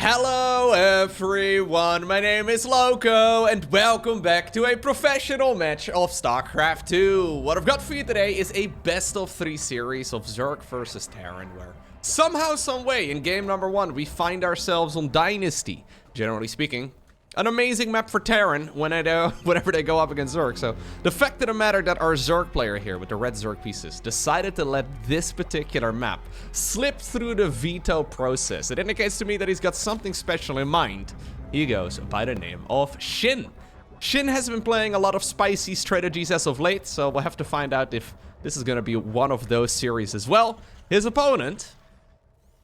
Hello everyone, my name is Lowko and welcome back to a professional match of StarCraft 2. What I've got for you today is a best of 3 series of Zerg versus Terran, where somehow, someway, in game number 1 we find ourselves on Dynasty. Generally speaking, an amazing map for Terran whenever they go up against Zerg. So the fact of the matter that our Zerg player here with the red Zerg pieces decided to let this particular map slip through the veto process, it indicates to me that he's got something special in mind. He goes by the name of SHIN. SHIN has been playing a lot of spicy strategies as of late, so we'll have to find out if this is going to be one of those series as well. His opponent,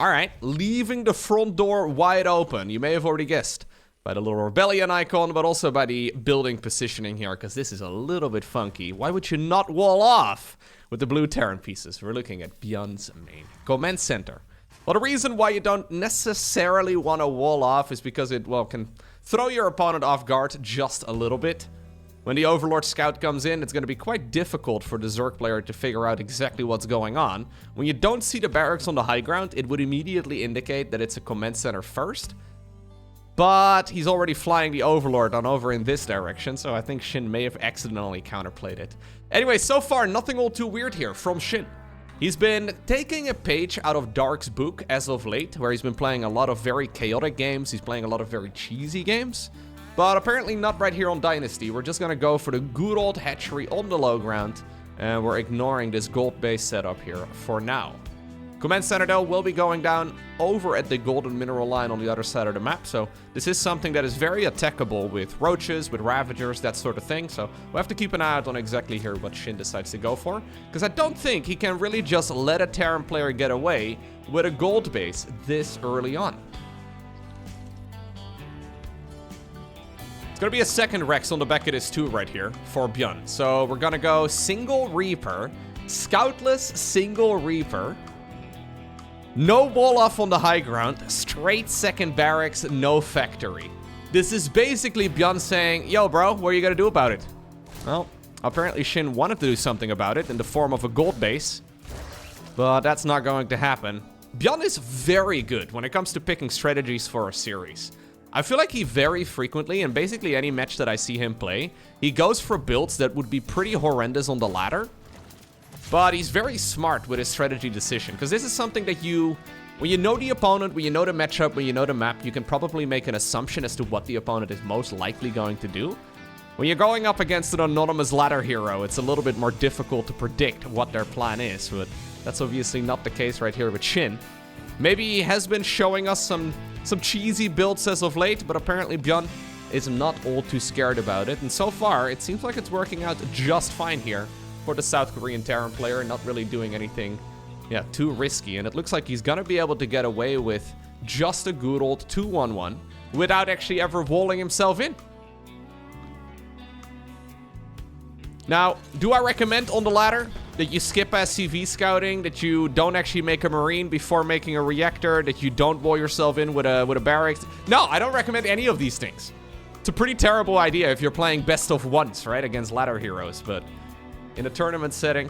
alright, leaving the front door wide open. You may have already guessed by the little rebellion icon, but also by the building positioning here, because this is a little bit funky. Why would you not wall off with the blue Terran pieces? We're looking at ByuN's main command center. Well, the reason why you don't necessarily want to wall off is because it, well, can throw your opponent off guard just a little bit. When the Overlord Scout comes in, it's going to be quite difficult for the Zerg player to figure out exactly what's going on. When you don't see the barracks on the high ground, it would immediately indicate that it's a command center first. But he's already flying the Overlord on over in this direction, so I think SHIN may have accidentally counterplayed it. Anyway, so far, nothing all too weird here from SHIN. He's been taking a page out of Dark's book as of late, where he's been playing a lot of very chaotic games, he's playing a lot of very cheesy games. But apparently not right here on Dynasty. We're just gonna go for the good old hatchery on the low ground, and we're ignoring this gold-based setup here for now. Command Center, though, will be going down over at the golden mineral line on the other side of the map, so this is something that is very attackable with roaches, with ravagers, that sort of thing, so we'll have to keep an eye out on exactly here what SHIN decides to go for, because I don't think he can really just let a Terran player get away with a gold base this early on. It's gonna be a second Rex on the back of this too right here for ByuN, so we're gonna go single Reaper, scoutless single Reaper, no wall off on the high ground, straight second barracks, no factory. This is basically ByuN saying, yo bro, what are you gonna do about it? Well, apparently SHIN wanted to do something about it in the form of a gold base, but that's not going to happen. ByuN is very good when it comes to picking strategies for a series. I feel like he very frequently, in basically any match that I see him play, he goes for builds that would be pretty horrendous on the ladder. But he's very smart with his strategy decision, because this is something that when you know the opponent, when you know the matchup, when you know the map, you can probably make an assumption as to what the opponent is most likely going to do. When you're going up against an anonymous ladder hero, it's a little bit more difficult to predict what their plan is, but that's obviously not the case right here with SHIN. Maybe he has been showing us some cheesy builds as of late, but apparently ByuN is not all too scared about it, and so far, it seems like it's working out just fine here for the South Korean Terran player, not really doing anything, too risky. And it looks like he's gonna be able to get away with just a good old 2-1-1 without actually ever walling himself in. Now, do I recommend on the ladder that you skip SCV scouting, that you don't actually make a Marine before making a reactor, that you don't wall yourself in with a barracks? No, I don't recommend any of these things. It's a pretty terrible idea if you're playing best of ones, right, against ladder heroes, but in a tournament setting,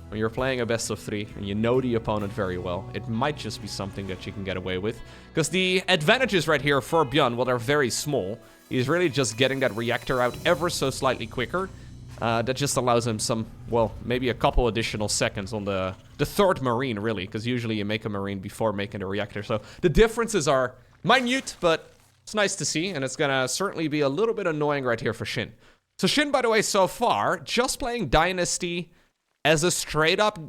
when you're playing a best of 3 and you know the opponent very well, it might just be something that you can get away with. Because the advantages right here for ByuN, well, they're very small. He's really just getting that reactor out ever so slightly quicker. That just allows him some, well, maybe a couple additional seconds on the third Marine, really. Because usually you make a Marine before making a reactor. So the differences are minute, but it's nice to see. And it's going to certainly be a little bit annoying right here for SHIN. So SHIN, by the way, so far, just playing Dynasty as a straight up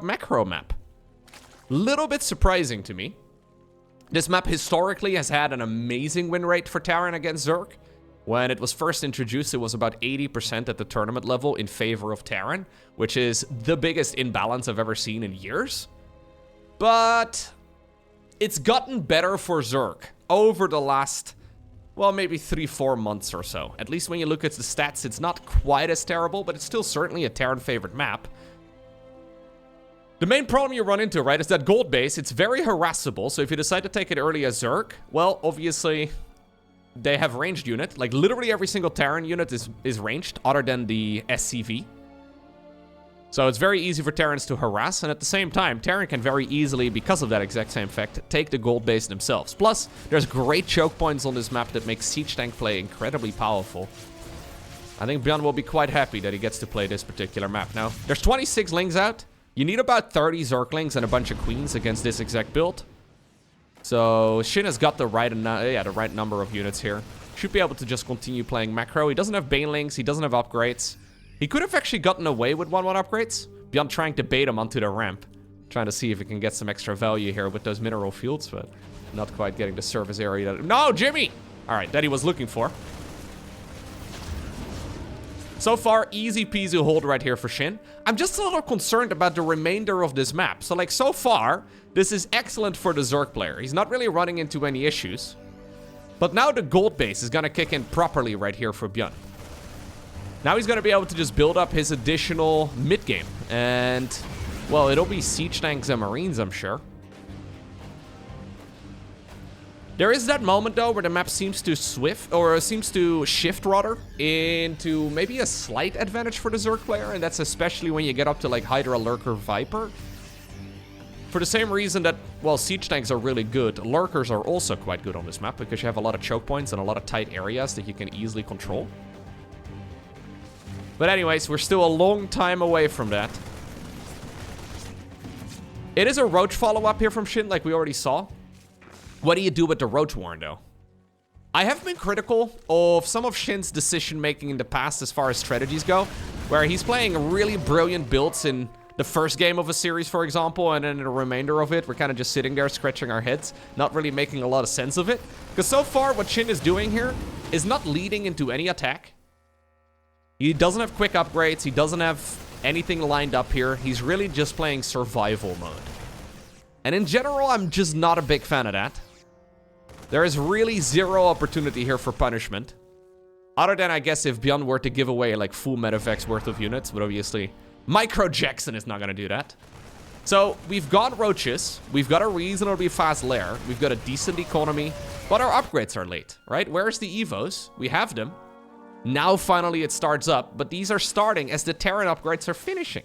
macro map. Little bit surprising to me. This map historically has had an amazing win rate for Terran against Zerg. When it was first introduced, it was about 80% at the tournament level in favor of Terran, which is the biggest imbalance I've ever seen in years. But it's gotten better for Zerg over the last, well, maybe 3-4 months or so. At least when you look at the stats, it's not quite as terrible, but it's still certainly a Terran favorite map. The main problem you run into, right, is that gold base, it's very harassable, so if you decide to take it early as Zerg, well, obviously, they have ranged unit. Like, literally every single Terran unit is ranged, other than the SCV. So it's very easy for Terrans to harass, and at the same time, Terran can very easily, because of that exact same fact, take the gold base themselves. Plus, there's great choke points on this map that make siege tank play incredibly powerful. I think ByuN will be quite happy that he gets to play this particular map. Now, there's 26 lings out. You need about 30 Zerglings and a bunch of queens against this exact build. So SHIN has got the right number of units here. Should be able to just continue playing macro. He doesn't have banelings, he doesn't have upgrades. He could have actually gotten away with 1-1 upgrades. ByuN trying to bait him onto the ramp. Trying to see if he can get some extra value here with those mineral fields, but not quite getting the surface area. No, Jimmy! Alright, that he was looking for. So far, easy peasy hold right here for SHIN. I'm just a little concerned about the remainder of this map. So like, so far, this is excellent for the Zerg player. He's not really running into any issues. But now the gold base is gonna kick in properly right here for ByuN. Now he's gonna be able to just build up his additional mid-game. And, well, it'll be siege tanks and marines, I'm sure. There is that moment, though, where the map seems to shift rather, into maybe a slight advantage for the Zerg player, and that's especially when you get up to, like, Hydra, Lurker, Viper. For the same reason that, well, siege tanks are really good, Lurkers are also quite good on this map, because you have a lot of choke points and a lot of tight areas that you can easily control. But anyways, we're still a long time away from that. It is a Roach follow-up here from SHIN, like we already saw. What do you do with the Roach Warren, though? I have been critical of some of SHIN's decision-making in the past as far as strategies go, where he's playing really brilliant builds in the first game of a series, for example, and then in the remainder of it, we're kind of just sitting there scratching our heads, not really making a lot of sense of it. Because so far, what SHIN is doing here is not leading into any attack. He doesn't have quick upgrades. He doesn't have anything lined up here. He's really just playing survival mode. And in general, I'm just not a big fan of that. There is really zero opportunity here for punishment. Other than, I guess, if ByuN were to give away, like, full medevacs worth of units. But obviously, Micro Jackson is not going to do that. So, we've got Roaches. We've got a reasonably fast lair. We've got a decent economy. But our upgrades are late, right? Where's the Evos? We have them. Now, finally, it starts up, but these are starting as the Terran upgrades are finishing.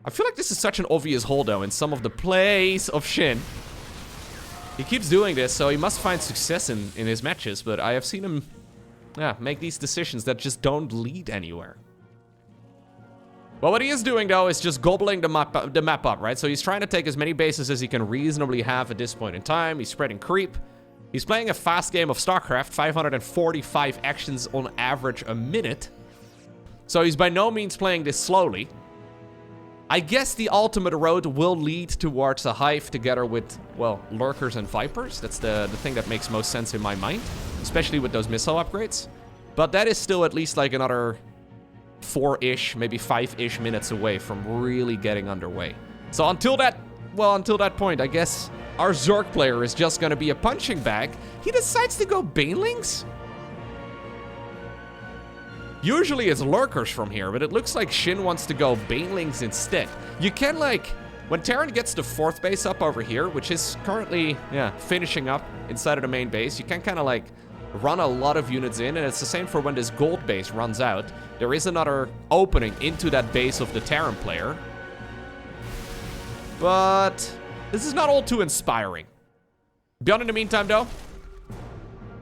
I feel like this is such an obvious hold, though, in some of the plays of SHIN. He keeps doing this, so he must find success in his matches, but I have seen him, make these decisions that just don't lead anywhere. Well, what he is doing, though, is just gobbling the map up, right? So he's trying to take as many bases as he can reasonably have at this point in time. He's spreading creep. He's playing a fast game of StarCraft, 545 actions on average a minute. So he's by no means playing this slowly. I guess the ultimate road will lead towards a hive together with, well, Lurkers and Vipers. That's the thing that makes most sense in my mind, especially with those missile upgrades. But that is still at least like another 4-ish, maybe 5-ish minutes away from really getting underway. So until that point, I guess our Zerg player is just gonna be a punching bag. He decides to go banelings? Usually it's Lurkers from here, but it looks like SHIN wants to go banelings instead. You can, like, when Terran gets the 4th base up over here, which is currently, finishing up inside of the main base, you can kind of, like, run a lot of units in, and it's the same for when this gold base runs out. There is another opening into that base of the Terran player. But this is not all too inspiring. ByuN in the meantime, though,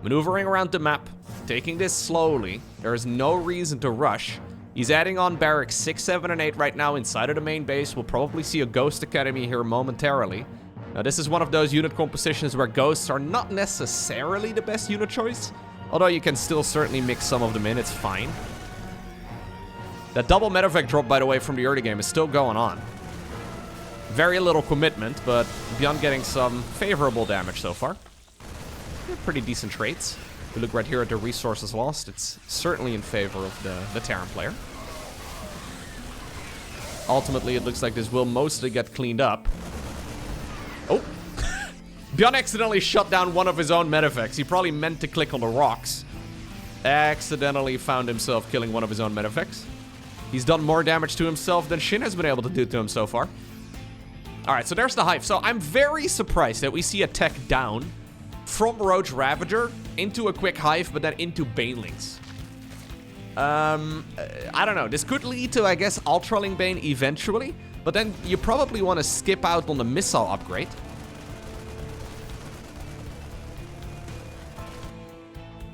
maneuvering around the map, taking this slowly. There is no reason to rush. He's adding on barracks 6, 7, and 8 right now inside of the main base. We'll probably see a Ghost Academy here momentarily. Now, this is one of those unit compositions where Ghosts are not necessarily the best unit choice. Although you can still certainly mix some of them in, it's fine. That double medevac drop, by the way, from the early game is still going on. Very little commitment, but ByuN getting some favorable damage so far. Pretty decent traits. If we look right here at the resources lost, it's certainly in favor of the Terran player. Ultimately, it looks like this will mostly get cleaned up. Oh! ByuN accidentally shut down one of his own medevacs. He probably meant to click on the rocks. Accidentally found himself killing one of his own medevacs. He's done more damage to himself than SHIN has been able to do to him so far. Alright, so there's the hive. So I'm very surprised that we see a tech down from Roach Ravager into a quick hive, but then into banelings. I don't know. This could lead to, I guess, Ultraling Bane eventually. But then you probably want to skip out on the missile upgrade.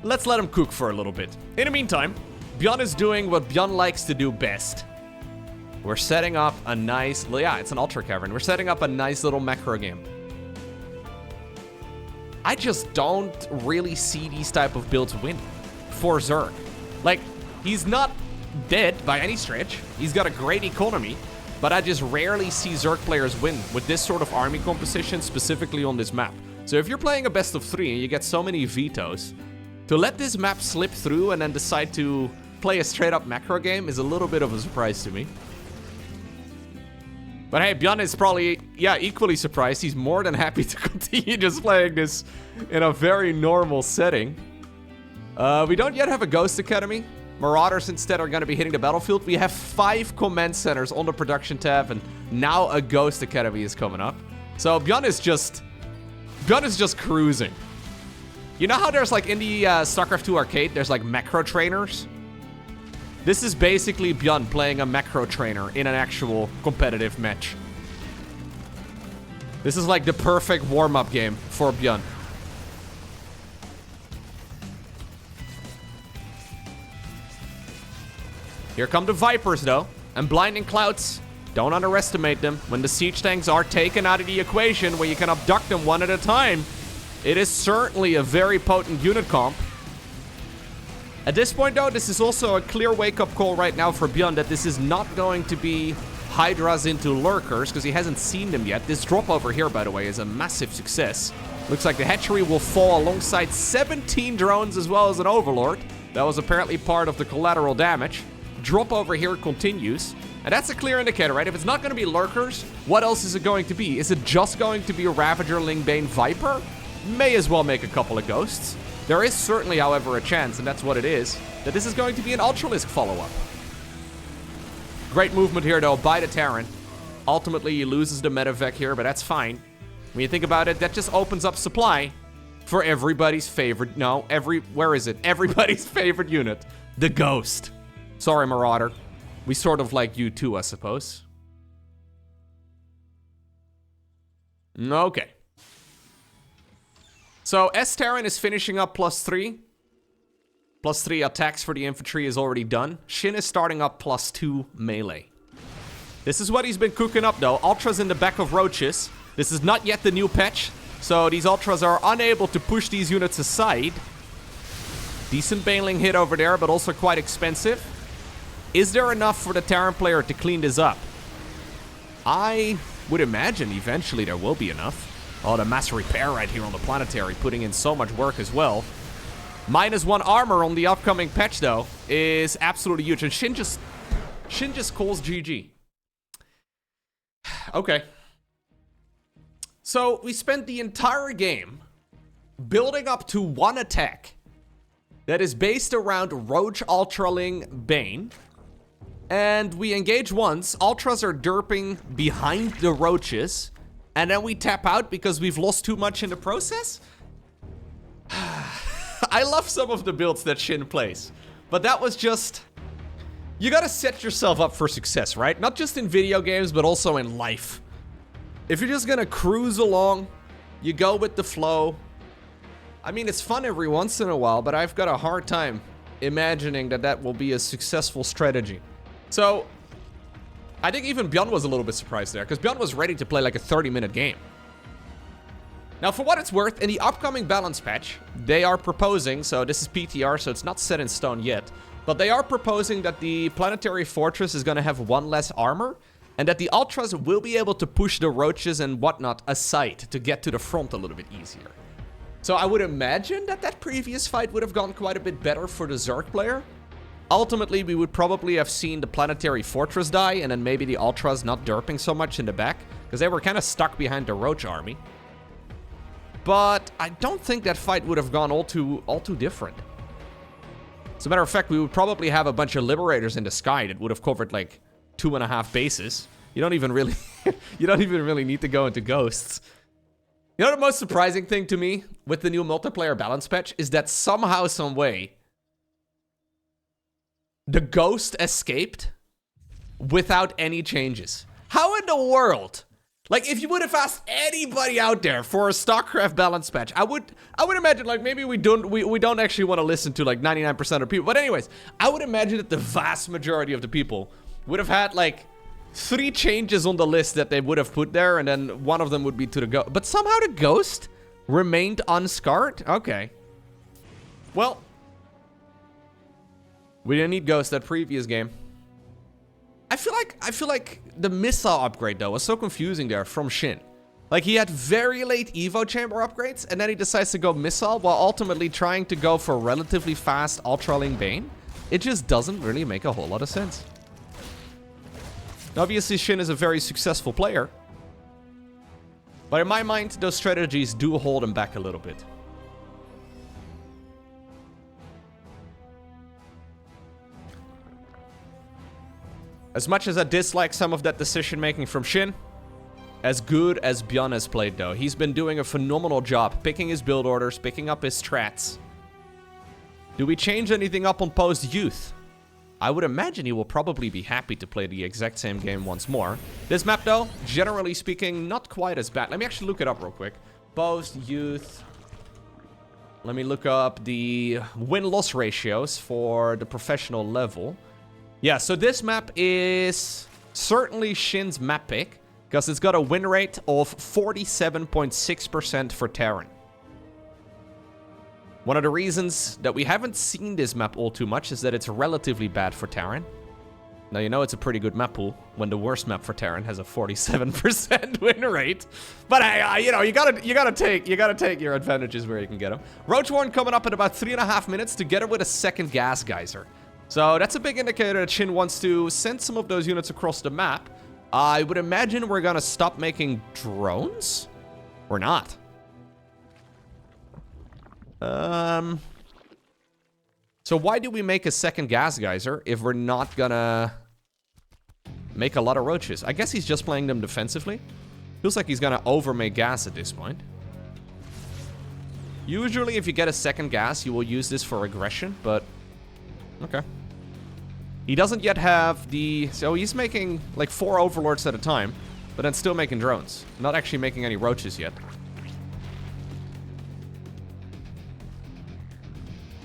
Let's let him cook for a little bit. In the meantime, ByuN is doing what ByuN likes to do best. We're setting up a nice... Yeah, it's an Ultra Cavern. We're setting up a nice little macro game. I just don't really see these type of builds win for Zerg. Like, he's not dead by any stretch. He's got a great economy. But I just rarely see Zerg players win with this sort of army composition, specifically on this map. So if you're playing a best of 3 and you get so many vetoes, to let this map slip through and then decide to play a straight-up macro game is a little bit of a surprise to me. But hey, ByuN is probably, yeah, equally surprised. He's more than happy to continue just playing this in a very normal setting. We don't yet have a Ghost Academy. Marauders instead are going to be hitting the battlefield. We have 5 command centers on the production tab, and now a Ghost Academy is coming up. So ByuN is just cruising. You know how there's like in the StarCraft 2 arcade, there's like macro trainers? This is basically ByuN playing a macro trainer in an actual competitive match. This is like the perfect warm-up game for ByuN. Here come the Vipers, though. And Blinding Clouds. Don't underestimate them. When the siege tanks are taken out of the equation, where you can abduct them one at a time, it is certainly a very potent unit comp. At this point, though, this is also a clear wake-up call right now for ByuN that this is not going to be Hydras into Lurkers, because he hasn't seen them yet. This drop over here, by the way, is a massive success. Looks like the hatchery will fall alongside 17 drones as well as an Overlord. That was apparently part of the collateral damage. Drop over here continues. And that's a clear indicator, right? If it's not going to be Lurkers, what else is it going to be? Is it just going to be a Ravager, Lingbane, Viper? May as well make a couple of Ghosts. There is certainly, however, a chance, and that's what it is, that this is going to be an Ultralisk follow-up. Great movement here, though, by the Terran. Ultimately, he loses the Medevac here, but that's fine. When you think about it, that just opens up supply for everybody's favorite... No, where is it? Everybody's favorite unit. The Ghost. Sorry, Marauder. We sort of like you too, I suppose. Okay. So, Terran is finishing up +3. +3 attacks for the infantry is already done. SHIN is starting up +2 melee. This is what he's been cooking up, though. Ultras in the back of Roaches. This is not yet the new patch, so these Ultras are unable to push these units aside. Decent Baneling hit over there, but also quite expensive. Is there enough for the Terran player to clean this up? I would imagine eventually there will be enough. Oh, the mass repair right here on the planetary, putting in so much work as well. -1 armor on the upcoming patch, though, is absolutely huge. And SHIN just calls GG. Okay. So, we spent the entire game building up to one attack that is based around Roach, Ultraling, Bane. And we engage once. Ultras are derping behind the Roaches. And then we tap out because we've lost too much in the process? I love some of the builds that SHIN plays. But that was just... You gotta set yourself up for success, right? Not just in video games, but also in life. If you're just gonna cruise along, you go with the flow. I mean, it's fun every once in a while, but I've got a hard time imagining that that will be a successful strategy. So... I think even ByuN was a little bit surprised there, because ByuN was ready to play like a 30-minute game. Now, for what it's worth, in the upcoming balance patch, they are proposing, so this is PTR, so it's not set in stone yet, but they are proposing that the Planetary Fortress is going to have 1 less armor, and that the Ultras will be able to push the Roaches and whatnot aside to get to the front a little bit easier. So I would imagine that that previous fight would have gone quite a bit better for the Zerg player. Ultimately, we would probably have seen the Planetary Fortress die, and then maybe the Ultras not derping so much in the back, because they were kind of stuck behind the Roach army. But I don't think that fight would have gone all too different. As a matter of fact, we would probably have a bunch of Liberators in the sky that would have covered like 2.5 bases. You don't even really, need to go into Ghosts. You know the most surprising thing to me with the new multiplayer balance patch is that somehow, some way, the ghost escaped without any changes. How in the world? Like, if you would have asked anybody out there for a StarCraft balance patch, I would imagine, like, maybe we don't actually want to listen to, like, 99% of people. But anyways, I would imagine that the vast majority of the people would have had, like, 3 changes on the list that they would have put there, and then one of them would be to the ghost. But somehow the ghost remained unscarred? Okay. Well, we didn't need ghost that previous game. I feel like the missile upgrade, though, was so confusing there from SHIN. Like, he had very late Evo chamber upgrades, and then he decides to go missile while ultimately trying to go for relatively fast Ultraling Bane. It just doesn't really make a whole lot of sense. Obviously, SHIN is a very successful player. But in my mind, those strategies do hold him back a little bit. As much as I dislike some of that decision making from SHIN, as good as ByuN's has played though, he's been doing a phenomenal job picking his build orders, picking up his strats. Do we change anything up on post-youth? I would imagine he will probably be happy to play the exact same game once more. This map though, generally speaking, not quite as bad. Let me actually look it up real quick. Post-youth. Let me look up the win-loss ratios for the professional level. Yeah, so this map is certainly SHIN's map pick, because it's got a win rate of 47.6% for Terran. One of the reasons that we haven't seen this map all too much is that it's relatively bad for Terran. Now, you know it's a pretty good map pool when the worst map for Terran has a 47% win rate. But you know, you gotta take your advantages where you can get them. Roachworn coming up in about 3.5 minutes together with a second gas geyser. So that's a big indicator that SHIN wants to send some of those units across the map. I would imagine we're gonna stop making drones? Or not? So why do we make a second gas geyser if we're not gonna make a lot of roaches? I guess he's just playing them defensively. Feels like he's gonna overmake gas at this point. Usually if you get a second gas, you will use this for aggression, but okay. He doesn't yet have the... So he's making like 4 overlords at a time, but then still making drones. Not actually making any roaches yet.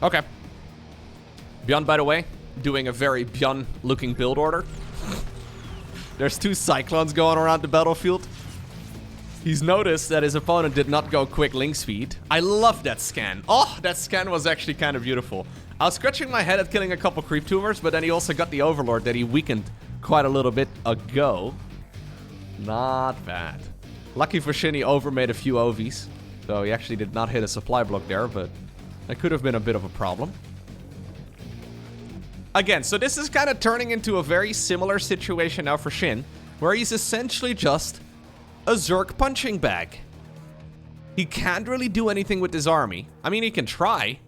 Okay. ByuN, by the way, doing a very ByuN looking build order. There's 2 cyclones going around the battlefield. He's noticed that his opponent did not go quick link speed. I love that scan. Oh, that scan was actually kind of beautiful. I was scratching my head at killing a couple creep tumors, but then he also got the overlord that he weakened quite a little bit ago. Not bad. Lucky for SHIN, he overmade a few OVs. So he actually did not hit a supply block there, but that could have been a bit of a problem. Again, so this is kind of turning into a very similar situation now for SHIN, where he's essentially just a Zerg punching bag. He can't really do anything with his army. I mean, he can try.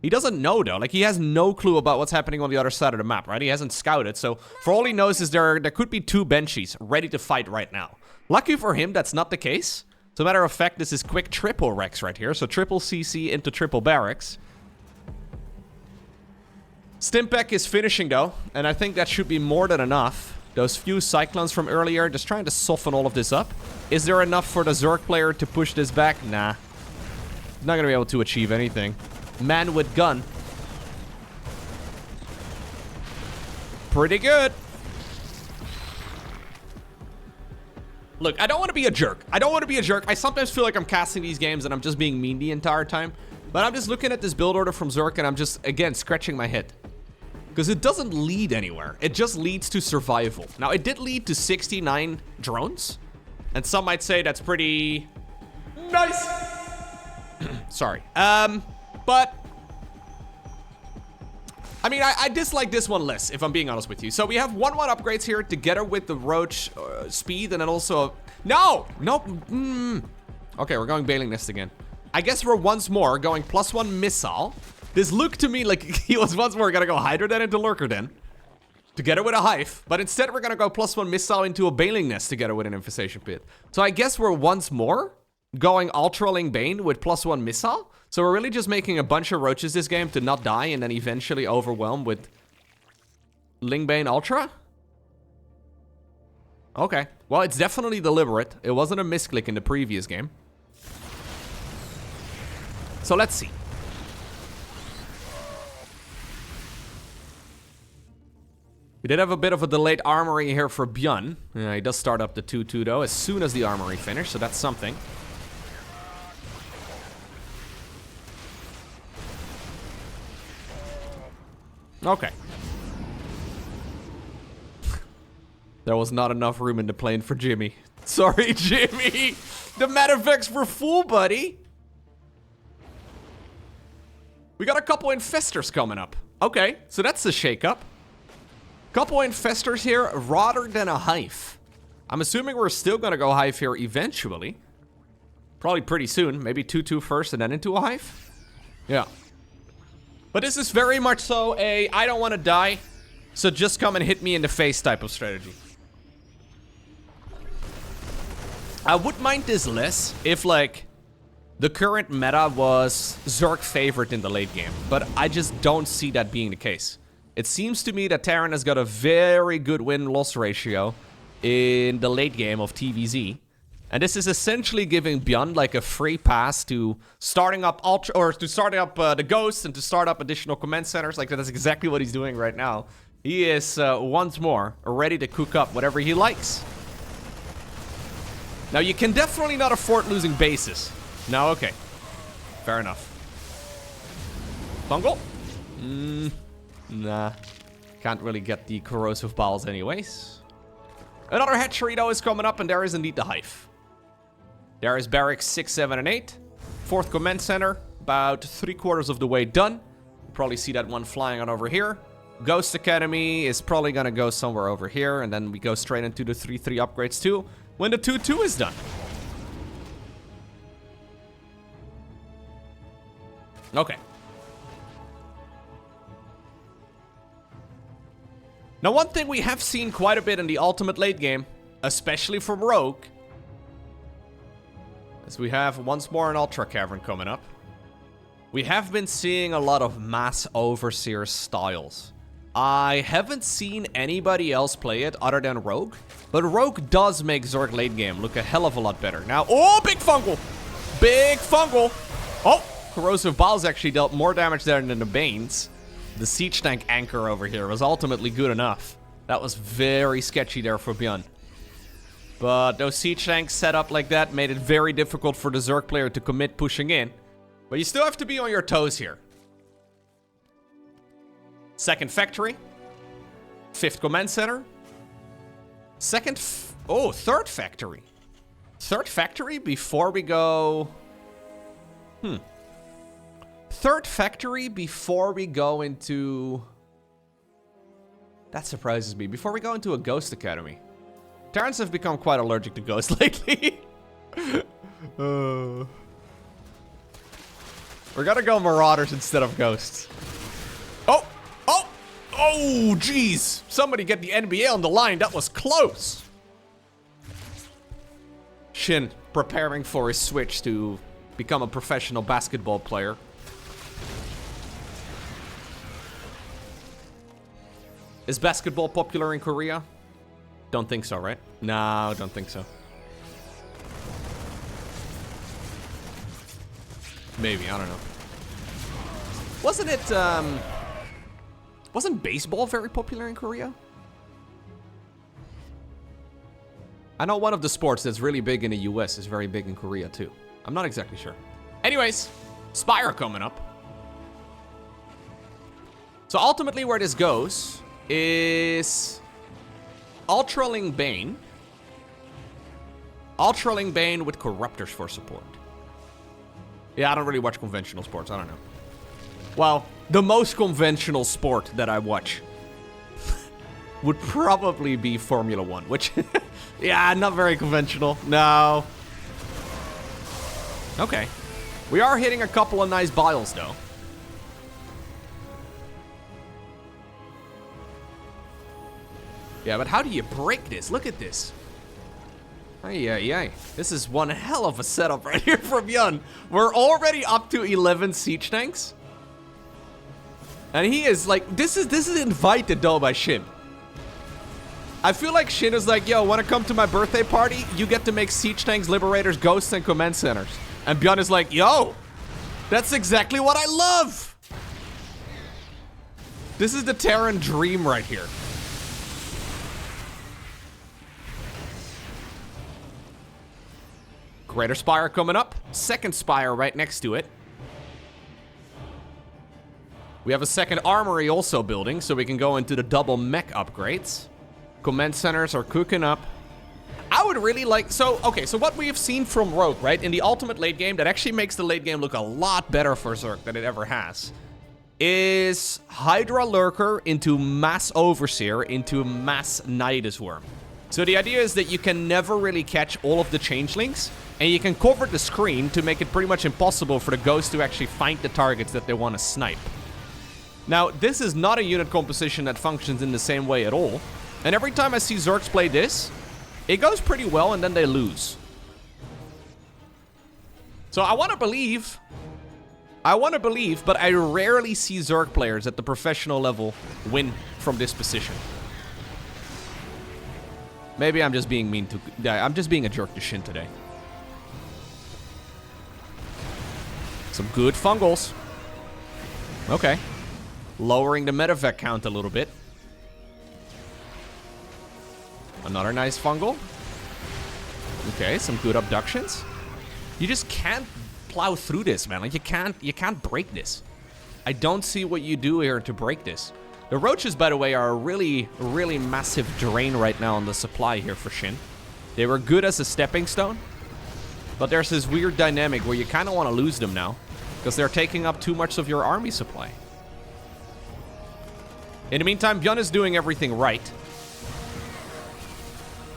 He doesn't know, though. Like, he has no clue about what's happening on the other side of the map, right? He hasn't scouted, so for all he knows is there could be 2 Banshees ready to fight right now. Lucky for him, that's not the case. As a matter of fact, this is quick triple Rex right here, so triple CC into triple barracks. Stimpec is finishing, though, and I think that should be more than enough. Those few Cyclones from earlier, just trying to soften all of this up. Is there enough for the Zerg player to push this back? Nah. Not gonna be able to achieve anything. Man with gun. Pretty good. Look, I don't want to be a jerk. I sometimes feel like I'm casting these games and I'm just being mean the entire time. But I'm just looking at this build order from Zerg and I'm just, again, scratching my head. Because it doesn't lead anywhere. It just leads to survival. Now, it did lead to 69 drones. And some might say that's pretty... nice! Sorry. But... I mean, I dislike this one less, if I'm being honest with you. So we have 1-1 upgrades here together with the Roach speed and then also... No! Nope. Okay, we're going Bailing Nest again. I guess we're once more going +1 missile. This looked to me like he was once more gonna go Hydra Den into Lurker Den. Together with a Hive. But instead we're gonna go +1 missile into a Bailing Nest together with an Infestation Pit. So I guess we're once more going Ultraling Bane with +1 missile. So we're really just making a bunch of roaches this game to not die and then eventually overwhelm with Lingbane Ultra? Okay. Well, it's definitely deliberate. It wasn't a misclick in the previous game. So let's see. We did have a bit of a delayed armory here for ByuN. He does start up the 2-2 though, as soon as the armory finished, so that's something. Okay. There was not enough room in the plane for Jimmy. Sorry, Jimmy. The Metavex were full, buddy. We got a couple infestors coming up. Okay, so that's a shakeup. Couple infestors here rather than a hive. I'm assuming we're still gonna go hive here eventually. Probably pretty soon. Maybe 2-2 first and then into a hive. Yeah. But this is very much so a I don't want to die, so just come and hit me in the face type of strategy. I would mind this less if, like, the current meta was Zerg favored in the late game. But I just don't see that being the case. It seems to me that Terran has got a very good win-loss ratio in the late game of TVZ. And this is essentially giving ByuN like a free pass to starting up Ultra, or to starting up the Ghosts and to start up additional command centers. Like, that's exactly what he's doing right now. He is once more ready to cook up whatever he likes. Now, you can definitely not afford losing bases. No, okay. Fair enough. Fungal? Nah. Can't really get the corrosive balls anyways. Another hatchery though is coming up, and there is indeed the hive. There is barracks 6, 7, and 8. 4th command center, about 3/4 of the way done. You probably see that one flying on over here. Ghost Academy is probably gonna go somewhere over here, and then we go straight into the 3-3 upgrades too, when the 2-2 is done. Okay. Now, one thing we have seen quite a bit in the ultimate late game, especially from Rogue, is we have once more an Ultra Cavern coming up. We have been seeing a lot of mass Overseer styles. I haven't seen anybody else play it other than Rogue, but Rogue does make Zerg late game look a hell of a lot better. Now, oh, big fungal! Big fungal! Oh, corrosive balls actually dealt more damage there than the Banes. The siege tank anchor over here was ultimately good enough. That was very sketchy there for ByuN. But those siege tanks set up like that made it very difficult for the Zerg player to commit pushing in. But you still have to be on your toes here. 2nd factory. 5th command center. 3rd factory. 3rd factory before we go... 3rd factory before we go into... That surprises me. Before we go into a Ghost Academy. Terrans have become quite allergic to ghosts lately. We're gonna go Marauders instead of Ghosts. Oh! Oh! Oh, jeez! Somebody get the NBA on the line. That was close. SHIN preparing for his switch to become a professional basketball player. Is basketball popular in Korea? Don't think so, right? No, don't think so. Maybe, I don't know. Wasn't it, wasn't baseball very popular in Korea? I know one of the sports that's really big in the US is very big in Korea too. I'm not exactly sure. Anyways, Spire coming up. So ultimately where this goes is Ultraling Bane. Ultraling Bane with Corruptors for support. Yeah, I don't really watch conventional sports. I don't know. Well, the most conventional sport that I watch would probably be Formula 1, which, yeah, not very conventional. No. Okay. We are hitting a couple of nice biles, though. Yeah, but how do you break this? Look at this. Ay. This is one hell of a setup right here from ByuN. We're already up to 11 siege tanks. And he is like, this is invited though by SHIN. I feel like Shin is like, yo, wanna come to my birthday party? You get to make siege tanks, liberators, ghosts, and command centers. And ByuN is like, yo, that's exactly what I love. This is the Terran dream right here. Greater Spire coming up. Second Spire right next to it. We have a second armory also building, so we can go into the double mech upgrades. Command centers are cooking up. I would really like... So, okay, so what we have seen from Rogue, right? In the ultimate late game, that actually makes the late game look a lot better for Zerg than it ever has, is Hydra Lurker into Mass Overseer into Mass Nidus Worm. So the idea is that you can never really catch all of the changelings, and you can cover the screen to make it pretty much impossible for the ghosts to actually find the targets that they want to snipe. Now, this is not a unit composition that functions in the same way at all. And every time I see Zergs play this, it goes pretty well and then they lose. So I want to believe, but I rarely see Zerg players at the professional level win from this position. Maybe I'm just being mean to... I'm just being a jerk to Shin today. Some good fungals. Okay. Lowering the medevac count a little bit. Another nice fungal. Okay, some good abductions. You just can't plow through this, man. Like, you can't break this. I don't see what you do here to break this. The roaches, by the way, are a really, really massive drain right now on the supply here for Shin. They were good as a stepping stone, but there's this weird dynamic where you kind of want to lose them now because they're taking up too much of your army supply. In the meantime, ByuN is doing everything right.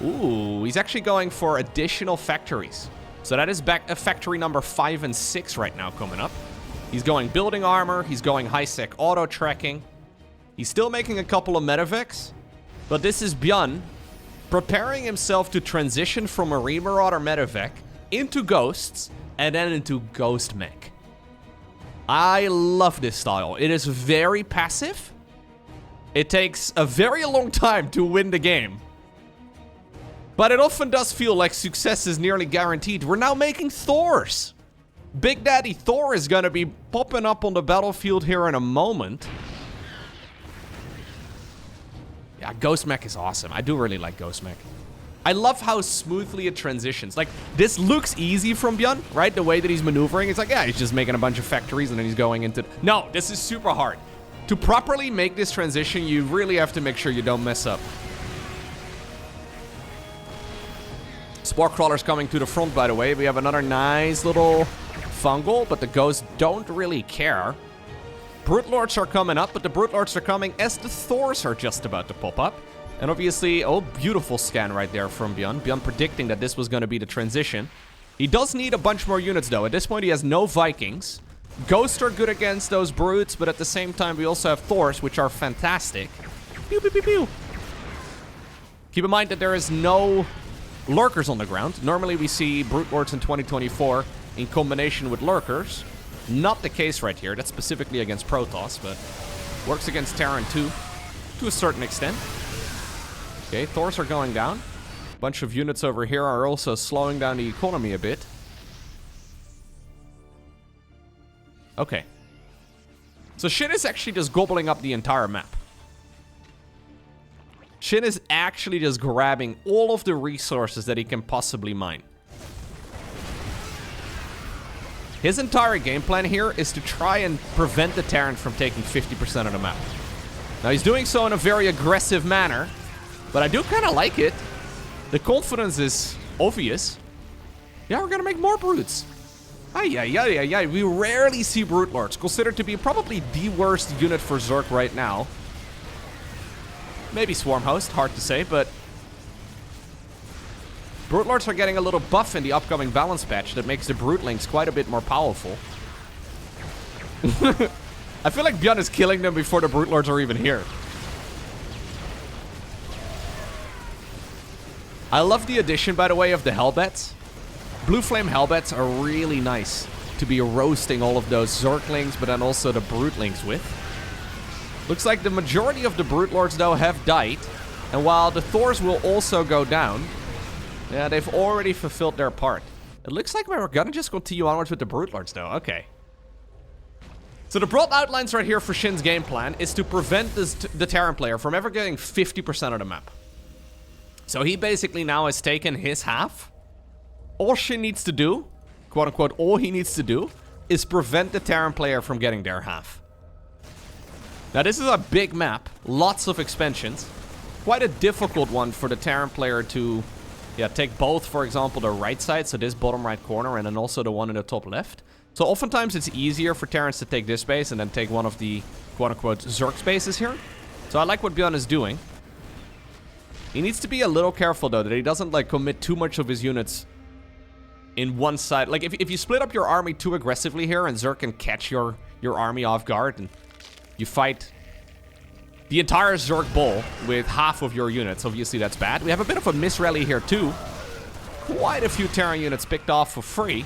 Ooh, he's actually going for additional factories. So that is back at factory number 5 and 6 right now coming up. He's going building armor. He's going high-sec auto-tracking. He's still making a couple of medevacs. But this is ByuN preparing himself to transition from Marine Marauder medevac into ghosts and then into ghost mech. I love this style. It is very passive. It takes a very long time to win the game. But it often does feel like success is nearly guaranteed. We're now making THORs. Big Daddy Thor is going to be popping up on the battlefield here in a moment. Yeah, Ghost Mech is awesome. I do really like Ghost Mech. I love how smoothly it transitions. Like, this looks easy from ByuN, right? The way that he's maneuvering. It's like, yeah, he's just making a bunch of factories and then he's going into... No, this is super hard. To properly make this transition, you really have to make sure you don't mess up. Spore Crawler's coming to the front, by the way. We have another nice little fungal, but the ghosts don't really care. Brute Lords are coming up, but the Brute Lords are coming as the Thors are just about to pop up. And obviously, oh, beautiful scan right there from ByuN. ByuN predicting that this was going to be the transition. He does need a bunch more units, though. At this point, he has no Vikings. Ghosts are good against those Brutes, but at the same time, we also have Thors, which are fantastic. Pew, pew, pew, pew. Keep in mind that there is no Lurkers on the ground. Normally, we see Brute Lords in 2024 in combination with Lurkers. Not the case right here. That's specifically against Protoss, but works against Terran too, to a certain extent. Okay, Thors are going down. A bunch of units over here are also slowing down the economy a bit. Okay. So Shin is actually just gobbling up the entire map. Shin is actually just grabbing all of the resources that he can possibly mine. His entire game plan here is to try and prevent the Terran from taking 50% of the map. Now, he's doing so in a very aggressive manner, but I do kind of like it. The confidence is obvious. Yeah, we're going to make more Brutes. Ay. We rarely see Brute Lords, considered to be probably the worst unit for Zerg right now. Maybe Swarm Host, hard to say, but Brute Lords are getting a little buff in the upcoming balance patch that makes the Brutelings quite a bit more powerful. I feel like ByuN is killing them before the Brute Lords are even here. I love the addition, by the way, of the Hellbats. Blue Flame Hellbats are really nice to be roasting all of those Zerglings, but then also the Brutelings with. Looks like the majority of the Brute Lords, though, have died. And And while the Thors will also go down, yeah, they've already fulfilled their part. It looks like we're gonna just continue onwards with the Brute Lords though, okay. So the broad outlines right here for Shin's game plan is to prevent the Terran player from ever getting 50% of the map. So he basically now has taken his half. All Shin needs to do, quote unquote, all he needs to do is prevent the Terran player from getting their half. Now this is a big map, lots of expansions. Quite a difficult one for the Terran player to take both, for example, the right side, so this bottom right corner, and then also the one in the top left. So oftentimes it's easier for Terrans to take this base and then take one of the quote-unquote Zerg spaces here. So I like what ByuN is doing. He needs to be a little careful though, that he doesn't like commit too much of his units in one side. Like if you split up your army too aggressively here and Zerg can catch your army off guard and you fight the entire Zerg ball with half of your units, obviously that's bad. We have a bit of a misrally here too. Quite a few Terran units picked off for free.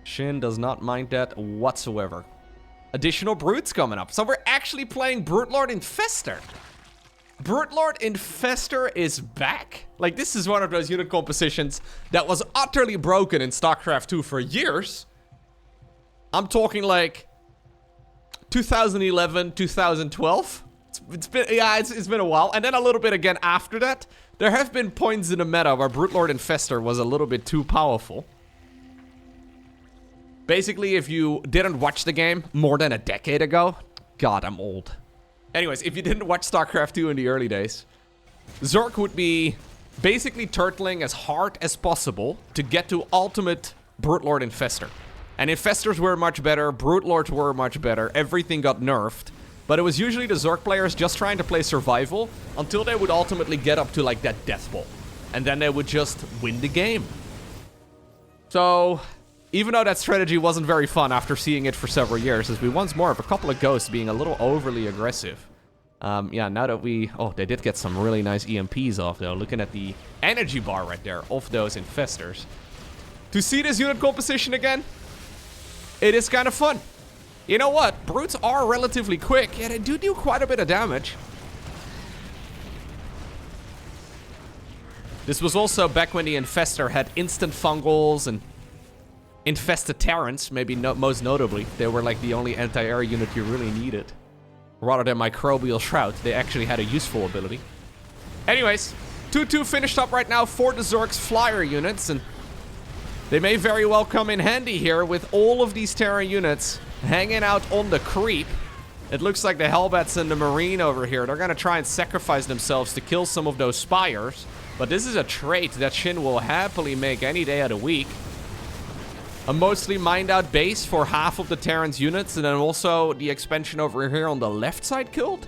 Shin does not mind that whatsoever. Additional Brutes coming up. So we're actually playing Brute Lord Infestor. Brute Lord Infestor is back. Like, this is one of those unit compositions that was utterly broken in StarCraft 2 for years. I'm talking like 2011, 2012. It's been a while. And then a little bit again after that. There have been points in the meta where Brute Lord Infestor was a little bit too powerful. Basically, if you didn't watch the game more than a decade ago, God, I'm old. Anyways, if you didn't watch StarCraft 2 in the early days, Zerg would be basically turtling as hard as possible to get to ultimate Brute Lord Infestor. And Infestors were much better, Brute Lords were much better, everything got nerfed. But it was usually the Zerg players just trying to play survival until they would ultimately get up to like that death ball. And then they would just win the game. So even though that strategy wasn't very fun after seeing it for several years, as we once more have a couple of ghosts being a little overly aggressive. Yeah, now that we... Oh, they did get some really nice EMPs off, though. Looking at the energy bar right there of those Infestors. To see this unit composition again, it is kind of fun. You know what? Brutes are relatively quick. Yeah, they do quite a bit of damage. This was also back when the Infestor had instant fungals and infested Terrans, maybe most notably. They were like the only anti-air unit you really needed. Rather than Microbial Shroud, they actually had a useful ability. Anyways, 2-2 finished up right now for the Zerg's flyer units, and they may very well come in handy here with all of these Terran units hanging out on the creep. It looks like the Hellbats and the Marine over here, they're gonna try and sacrifice themselves to kill some of those Spires. But this is a trait that Shin will happily make any day of the week. A mostly mined out base for half of the Terran's units, and then also the expansion over here on the left side killed.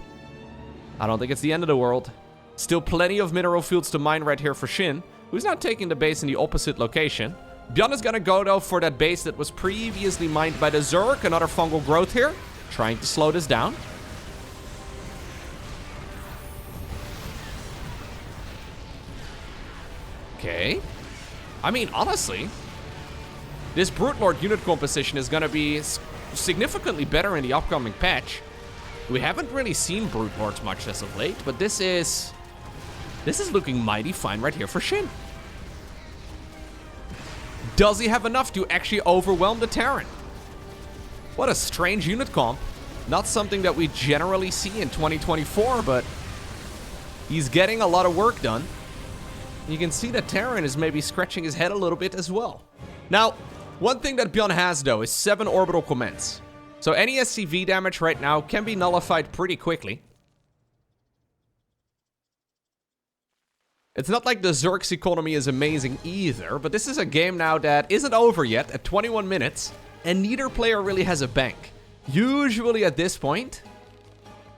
I don't think it's the end of the world. Still plenty of mineral fields to mine right here for Shin, who's now taking the base in the opposite location. ByuN is gonna go though for that base that was previously mined by the Zerg. Another fungal growth here, trying to slow this down. Okay. I mean, honestly, this Brute Lord unit composition is going to be significantly better in the upcoming patch. We haven't really seen Brute Lords much as of late, but this is looking mighty fine right here for Shin. Does he have enough to actually overwhelm the Terran? What a strange unit comp. Not something that we generally see in 2024, but he's getting a lot of work done. You can see that Terran is maybe scratching his head a little bit as well. Now, one thing that ByuN has, though, is 7 orbital commence. So any SCV damage right now can be nullified pretty quickly. It's not like the Zerg's economy is amazing either, but this is a game now that isn't over yet at 21 minutes, and neither player really has a bank. Usually at this point,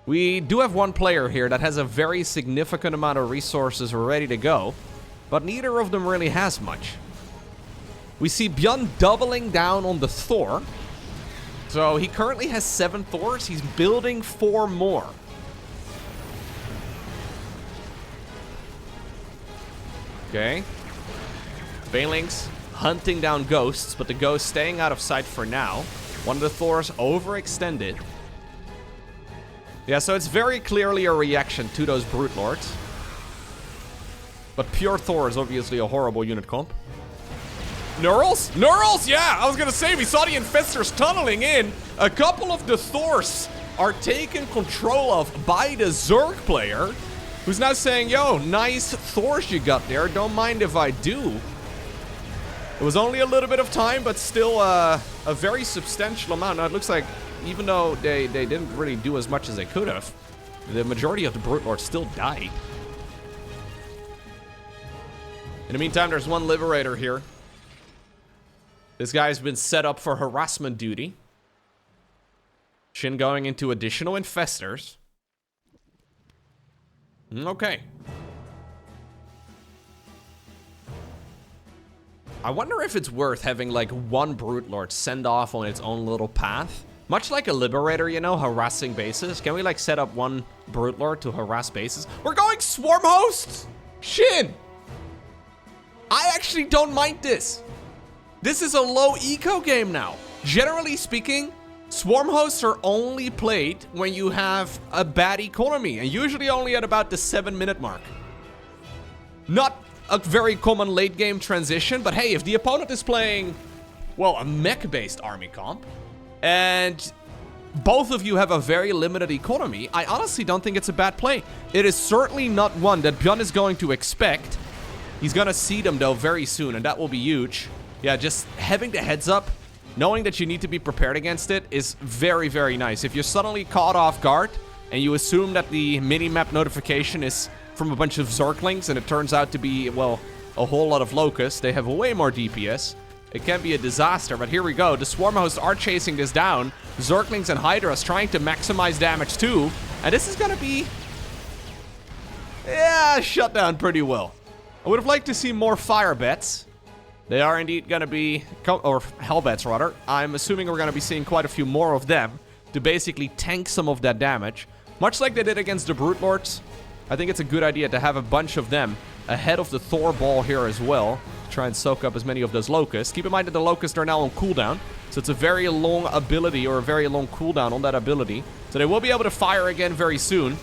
we do have one player here that has a very significant amount of resources ready to go, but neither of them really has much. We see ByuN doubling down on the THOR. So he currently has 7 THORs. He's building 4 more. Okay. Phalanx hunting down ghosts, but the ghosts staying out of sight for now. One of the THORs overextended. Yeah, so it's very clearly a reaction to those Brute Lords. But pure Thor is obviously a horrible unit comp. Neurals? Neurals, yeah! I was gonna say, we saw the Infestors tunneling in. A couple of the Thors are taken control of by the Zerg player, who's now saying, yo, nice Thors you got there. Don't mind if I do. It was only a little bit of time, but still a very substantial amount. Now, it looks like, even though they didn't really do as much as they could have, the majority of the Brute Lords still died. In the meantime, there's one Liberator here. This guy's been set up for harassment duty. Shin going into additional Infestors. Okay. I wonder if it's worth having like one Brute Lord send off on its own little path. Much like a Liberator, you know, harassing bases. Can we like set up one Brute Lord to harass bases? We're going Swarm Hosts! Shin! I actually don't mind this. This is a low eco game now. Generally speaking, Swarm Hosts are only played when you have a bad economy, and usually only at about the 7-minute mark. Not a very common late game transition, but hey, if the opponent is playing, well, a mech-based army comp, and both of you have a very limited economy, I honestly don't think it's a bad play. It is certainly not one that ByuN is going to expect. He's gonna see them though very soon, and that will be huge. Yeah, just having the heads up, knowing that you need to be prepared against it is very, very nice. If you're suddenly caught off guard and you assume that the mini-map notification is from a bunch of Zerglings and it turns out to be, well, a whole lot of Locusts, they have way more DPS. It can be a disaster, but here we go. The Swarm Hosts are chasing this down. Zerglings and Hydras trying to maximize damage too. And this is gonna be, yeah, shut down pretty well. I would have liked to see more fire bets. They are indeed going to be, or hell bets rather. I'm assuming we're going to be seeing quite a few more of them to basically tank some of that damage. Much like they did against the Brute Lords, I think it's a good idea to have a bunch of them ahead of the Thor ball here as well. Try and soak up as many of those Locusts. Keep in mind that the Locusts are now on cooldown, so it's a very long ability, or a very long cooldown on that ability. So they will be able to fire again very soon.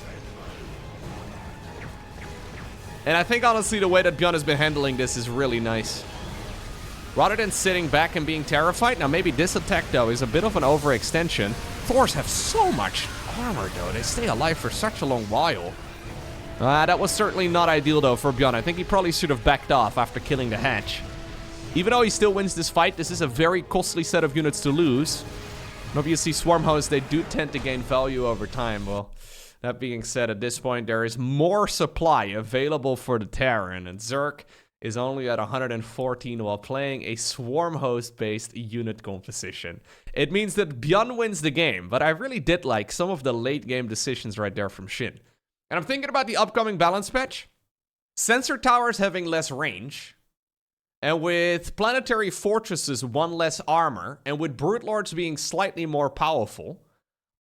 And I think, honestly, the way that ByuN has been handling this is really nice. Rather than sitting back and being terrified. Now, maybe this attack, though, is a bit of an overextension. Thors have so much armor, though. They stay alive for such a long while. That was certainly not ideal, though, for ByuN. I think he probably should have backed off after killing the hatch. Even though he still wins this fight, this is a very costly set of units to lose. And obviously, Swarm Hosts, they do tend to gain value over time. Well, that being said, at this point, there is more supply available for the Terran, and Zerg is only at 114 while playing a Swarm Host-based unit composition. It means that ByuN wins the game, but I really did like some of the late-game decisions right there from Shin. And I'm thinking about the upcoming balance patch. Sensor towers having less range, and with planetary fortresses one less armor, and with Brute Lords being slightly more powerful,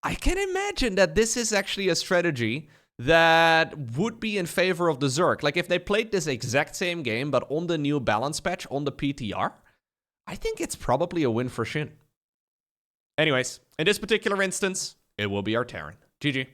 I can imagine that this is actually a strategy that would be in favor of the Zerg. Like, if they played this exact same game, but on the new balance patch, on the PTR, I think it's probably a win for Shin. Anyways, in this particular instance, it will be our Terran. GG.